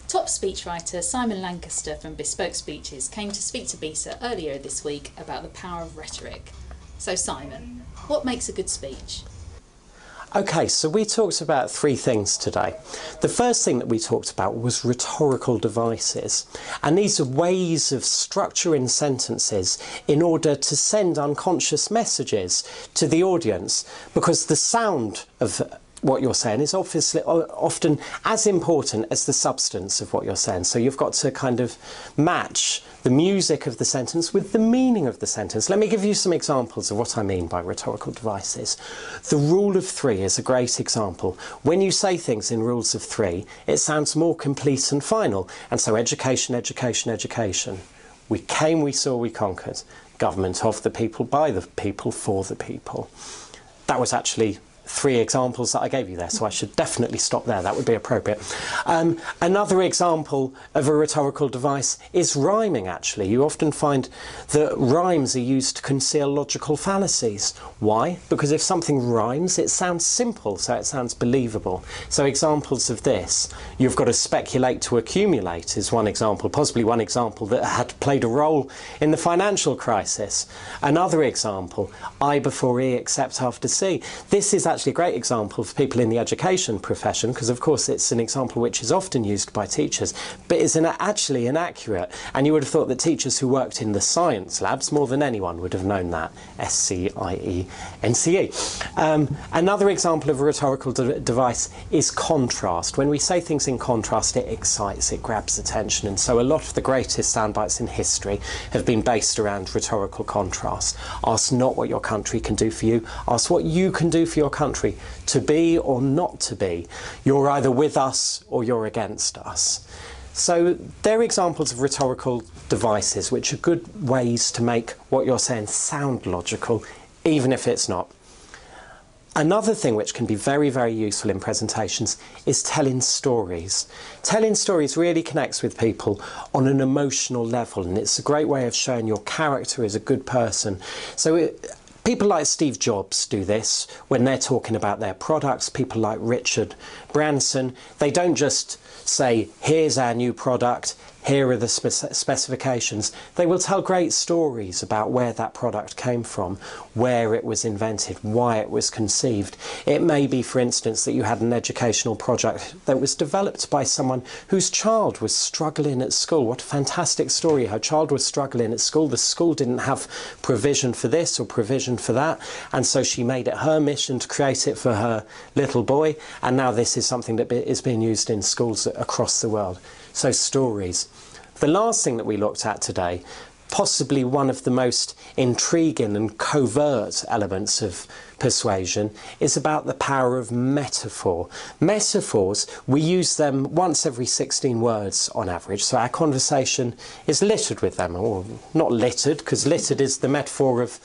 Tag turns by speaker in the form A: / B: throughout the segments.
A: Top speechwriter Simon Lancaster from Bespoke Speeches came to speak to BESA earlier this week about the power of rhetoric. So Simon, what makes a good speech?
B: Okay, so we talked about three things today. The first thing that we talked about was rhetorical devices, and these are ways of structuring sentences in order to send unconscious messages to the audience, because the sound of what you're saying is obviously often as important as the substance of what you're saying. So you've got to kind of match the music of the sentence with the meaning of the sentence. Let me give you some examples of what I mean by rhetorical devices. The rule of three is a great example. When you say things in rules of three, it sounds more complete and final. And so education, education, education. We came, we saw, we conquered. Government of the people, by the people, for the people. That was actually three examples that I gave you there, so I should definitely stop there. That would be appropriate. Another example of a rhetorical device is rhyming, actually. You often find that rhymes are used to conceal logical fallacies. Why? Because if something rhymes, it sounds simple, so it sounds believable. So examples of this: you've got to speculate to accumulate is one example, possibly one example that had played a role in the financial crisis. Another example, I before E except after C. This is actually a great example for people in the education profession, because of course it's an example which is often used by teachers, but is actually inaccurate. And you would have thought that teachers who worked in the science labs more than anyone would have known that. SCIENCE. Another example of a rhetorical device is contrast. When we say things in contrast, it excites, it grabs attention, and so a lot of the greatest soundbites in history have been based around rhetorical contrast. Ask not what your country can do for you, ask what you can do for your country. To be or not to be, you're either with us or you're against us. So they're examples of rhetorical devices which are good ways to make what you're saying sound logical, even if it's not. Another thing which can be very, very useful in presentations is telling stories. Telling stories really connects with people on an emotional level, and it's a great way of showing your character as a good person. So people like Steve Jobs do this when they're talking about their products. People like Richard Branson, they don't just say, here's our new product, here are the specifications. They will tell great stories about where that product came from, where it was invented, why it was conceived. It may be, for instance, that you had an educational project that was developed by someone whose child was struggling at school. What a fantastic story. Her child was struggling at school. The school didn't have provision for this or provision for that, and so she made it her mission to create it for her little boy, and now this is something that is being used in schools across the world. So stories. The last thing that we looked at today, possibly one of the most intriguing and covert elements of persuasion, is about the power of metaphor. Metaphors, we use them once every 16 words on average, so our conversation is littered with them, or not littered, because littered is the metaphor of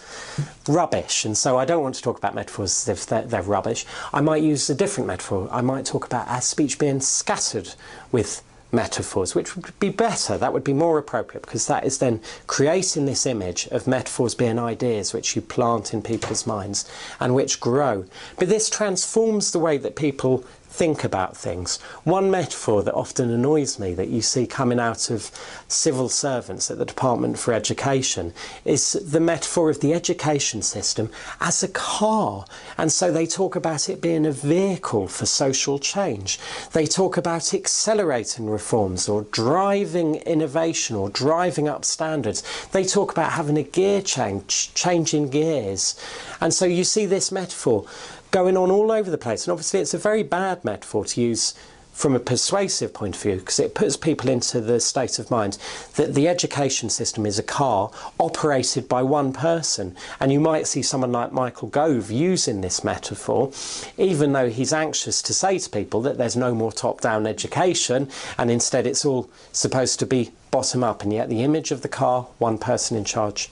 B: rubbish, and so I don't want to talk about metaphors as if they're rubbish. I might use a different metaphor. I might talk about our speech being scattered with metaphors, which would be better. That would be more appropriate, because that is then creating this image of metaphors being ideas which you plant in people's minds and which grow. But this transforms the way that people think about things. One metaphor that often annoys me that you see coming out of civil servants at the Department for Education is the metaphor of the education system as a car. And so they talk about it being a vehicle for social change. They talk about accelerating reforms or driving innovation or driving up standards. They talk about having a gear change, changing gears. And so you see this metaphor going on all over the place, and obviously it's a very bad metaphor to use from a persuasive point of view, because it puts people into the state of mind that the education system is a car operated by one person. And you might see someone like Michael Gove using this metaphor, even though he's anxious to say to people that there's no more top-down education and instead it's all supposed to be bottom-up, and yet the image of the car, one person in charge,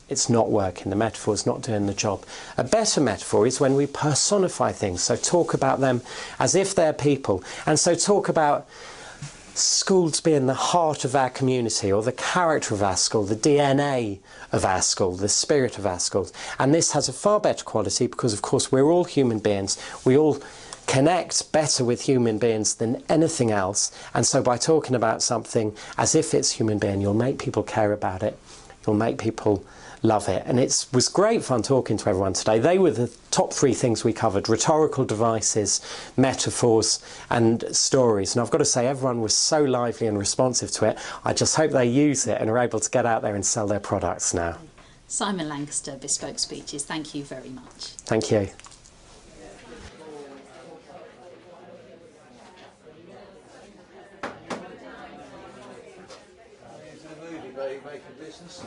B: it's not working. The metaphor's not doing the job. A better metaphor is when we personify things, so talk about them as if they're people, and so talk about schools being the heart of our community, or the character of our school, the DNA of our school, the spirit of our schools. And this has a far better quality because, of course, we're all human beings. We all connect better with human beings than anything else. And so by talking about something as if it's human being, you'll make people care about it. You'll make people love it. And it was great fun talking to everyone today. They were the top 3 things we covered: rhetorical devices, metaphors and stories. And I've got to say, everyone was so lively and responsive to it. I just hope they use it and are able to get out there and sell their products now.
A: Simon Lancaster, Bespoke Speeches, thank you very much.
B: Thank you.
C: Into the movie, make a business.